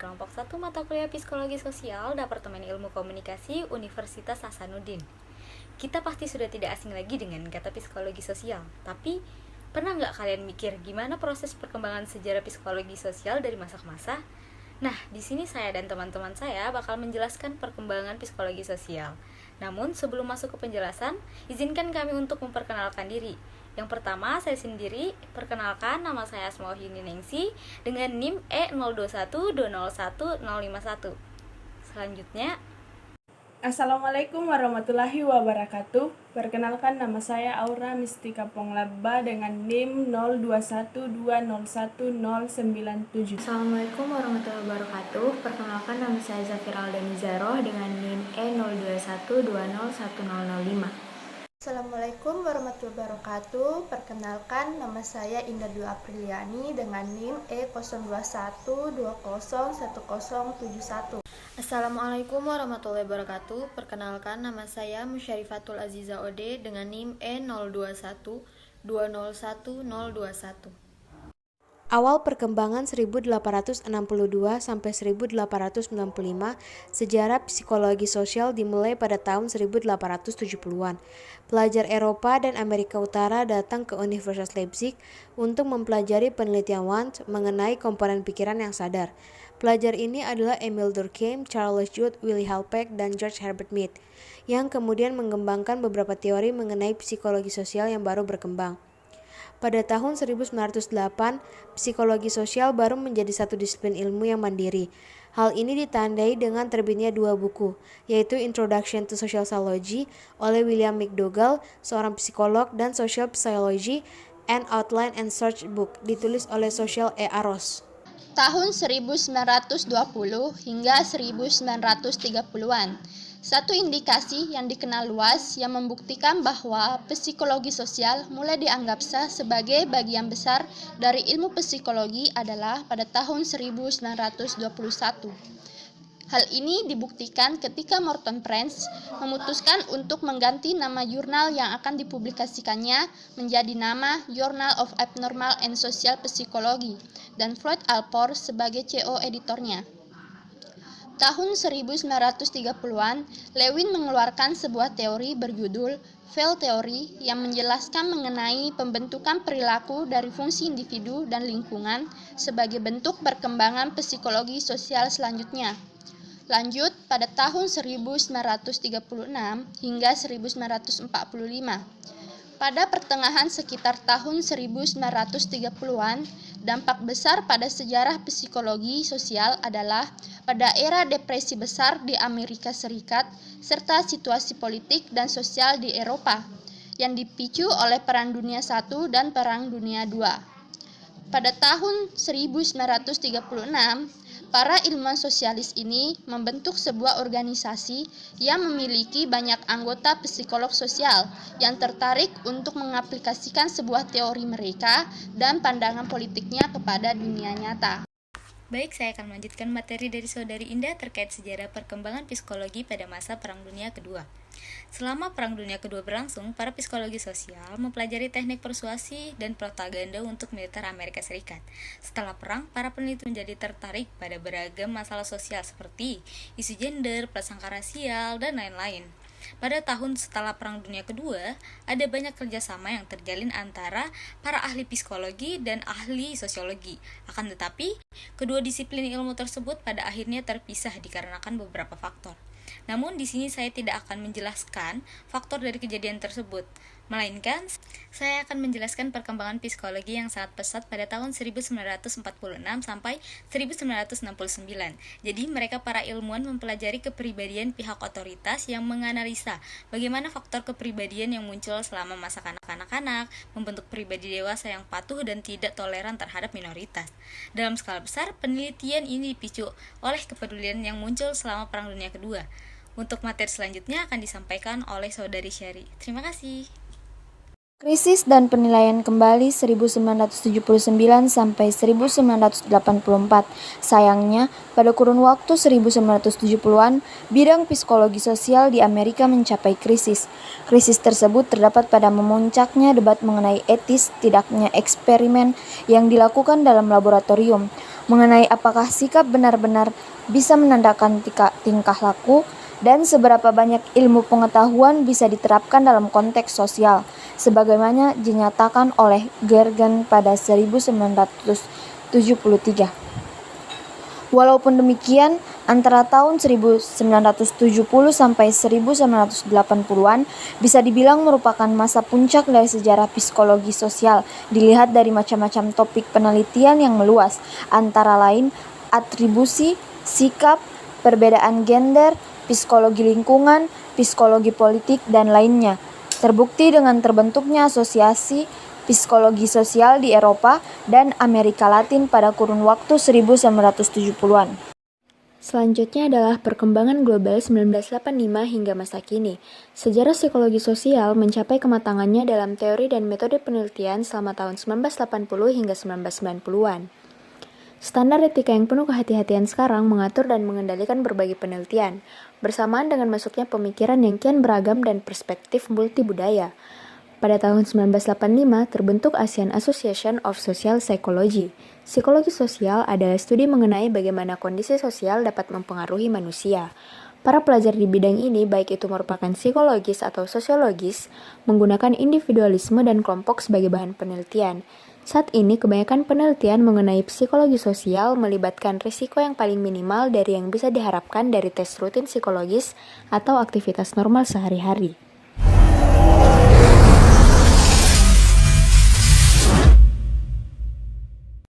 kelompok 1 mata kuliah Psikologi Sosial Departemen Ilmu Komunikasi Universitas Hasanuddin. Kita pasti sudah tidak asing lagi dengan kata psikologi sosial, tapi pernah nggak kalian mikir gimana proses perkembangan sejarah psikologi sosial dari masa ke masa? Nah, di sini saya dan teman-teman saya bakal menjelaskan perkembangan psikologi sosial. Namun, sebelum masuk ke penjelasan, izinkan kami untuk memperkenalkan diri. Yang pertama, saya sendiri, perkenalkan nama saya Asmauhini Nengsi dengan NIM E02120101. Selanjutnya, Assalamualaikum warahmatullahi wabarakatuh. Perkenalkan nama saya Aura Mistika Ponglaba dengan NIM 0212011097. Assalamualaikum warahmatullahi wabarakatuh. Perkenalkan nama saya Zafira Aldani Zaroh dengan NIM E0212011005. Assalamualaikum warahmatullahi wabarakatuh. Perkenalkan nama saya Indah Dwi Apriliani dengan NIM E0212011071. Assalamualaikum warahmatullahi wabarakatuh. Perkenalkan nama saya Musyarifatul Aziza Ode dengan NIM E0212011021. Awal perkembangan 1862 sampai 1895, sejarah psikologi sosial dimulai pada tahun 1870-an. Pelajar Eropa dan Amerika Utara datang ke Universitas Leipzig untuk mempelajari penelitian Wundt mengenai komponen pikiran yang sadar. Pelajar ini adalah Emil Durkheim, Charles Judd, Willy Halpeck, dan George Herbert Mead, yang kemudian mengembangkan beberapa teori mengenai psikologi sosial yang baru berkembang. Pada tahun 1908, psikologi sosial baru menjadi satu disiplin ilmu yang mandiri. Hal ini ditandai dengan terbitnya dua buku, yaitu Introduction to Social Psychology oleh William McDougall, seorang psikolog, dan Social Psychology, An Outline and Search Book, ditulis oleh Social A. Ross. Tahun 1920 hingga 1930-an. Satu indikasi yang dikenal luas yang membuktikan bahwa psikologi sosial mulai dianggap sah sebagai bagian besar dari ilmu psikologi adalah pada tahun 1921. Hal ini dibuktikan ketika Morton Prince memutuskan untuk mengganti nama jurnal yang akan dipublikasikannya menjadi nama Journal of Abnormal and Social Psychology dan Floyd Alport sebagai CO editornya. Tahun 1930-an, Lewin mengeluarkan sebuah teori berjudul Veil Theory yang menjelaskan mengenai pembentukan perilaku dari fungsi individu dan lingkungan sebagai bentuk perkembangan psikologi sosial selanjutnya. Lanjut pada tahun 1936 hingga 1945. Pada pertengahan sekitar tahun 1930-an, dampak besar pada sejarah psikologi sosial adalah pada era depresi besar di Amerika Serikat serta situasi politik dan sosial di Eropa yang dipicu oleh Perang Dunia I dan Perang Dunia II. Pada tahun 1936, para ilmuwan sosialis ini membentuk sebuah organisasi yang memiliki banyak anggota psikolog sosial yang tertarik untuk mengaplikasikan sebuah teori mereka dan pandangan politiknya kepada dunia nyata. baik, saya akan melanjutkan materi dari Saudari Indah terkait sejarah perkembangan psikologi pada masa Perang Dunia Kedua. Selama Perang Dunia Kedua berlangsung, para psikologi sosial mempelajari teknik persuasi dan propaganda untuk militer Amerika Serikat. Setelah perang, para peneliti menjadi tertarik pada beragam masalah sosial seperti isu gender, prasangka rasial, dan lain-lain. Pada tahun setelah Perang Dunia Kedua, ada banyak kerjasama yang terjalin antara para ahli psikologi dan ahli sosiologi. Akan tetapi, kedua disiplin ilmu tersebut pada akhirnya terpisah dikarenakan beberapa faktor. Namun di sini saya tidak akan menjelaskan faktor dari kejadian tersebut, melainkan saya akan menjelaskan perkembangan psikologi yang sangat pesat pada tahun 1946 sampai 1969. Jadi mereka para ilmuwan mempelajari kepribadian pihak otoritas yang menganalisa bagaimana faktor kepribadian yang muncul selama masa kanak-kanak, membentuk pribadi dewasa yang patuh dan tidak toleran terhadap minoritas. Dalam skala besar, penelitian ini dipicu oleh kepedulian yang muncul selama Perang Dunia Kedua. Untuk materi selanjutnya akan disampaikan oleh Saudari Syari. Terima kasih. Krisis dan penilaian kembali 1979 sampai 1984. Sayangnya, pada kurun waktu 1970-an, bidang psikologi sosial di Amerika mencapai krisis. Krisis tersebut terdapat pada memuncaknya debat mengenai etis tidaknya eksperimen yang dilakukan dalam laboratorium. mengenai apakah sikap benar-benar bisa menandakan tingkah laku, dan seberapa banyak ilmu pengetahuan bisa diterapkan dalam konteks sosial, sebagaimana dinyatakan oleh Gergen pada 1973. Walaupun demikian, antara tahun 1970 sampai 1980-an bisa dibilang merupakan masa puncak dari sejarah psikologi sosial, dilihat dari macam-macam topik penelitian yang meluas, antara lain atribusi, sikap, perbedaan gender, psikologi lingkungan, psikologi politik, dan lainnya. Terbukti dengan terbentuknya asosiasi psikologi sosial di Eropa dan Amerika Latin pada kurun waktu 1970-an. Selanjutnya adalah perkembangan global 1985 hingga masa kini. Sejarah psikologi sosial mencapai kematangannya dalam teori dan metode penelitian selama tahun 1980 hingga 1990-an. Standar etika yang penuh kehati-hatian sekarang mengatur dan mengendalikan berbagai penelitian, bersamaan dengan masuknya pemikiran yang kian beragam dan perspektif multibudaya. Pada tahun 1985 terbentuk ASEAN Association of Social Psychology. Psikologi sosial adalah studi mengenai bagaimana kondisi sosial dapat mempengaruhi manusia. Para pelajar di bidang ini, baik itu merupakan psikologis atau sosiologis, menggunakan individualisme dan kelompok sebagai bahan penelitian. Saat ini, kebanyakan penelitian mengenai psikologi sosial melibatkan risiko yang paling minimal dari yang bisa diharapkan dari tes rutin psikologis atau aktivitas normal sehari-hari.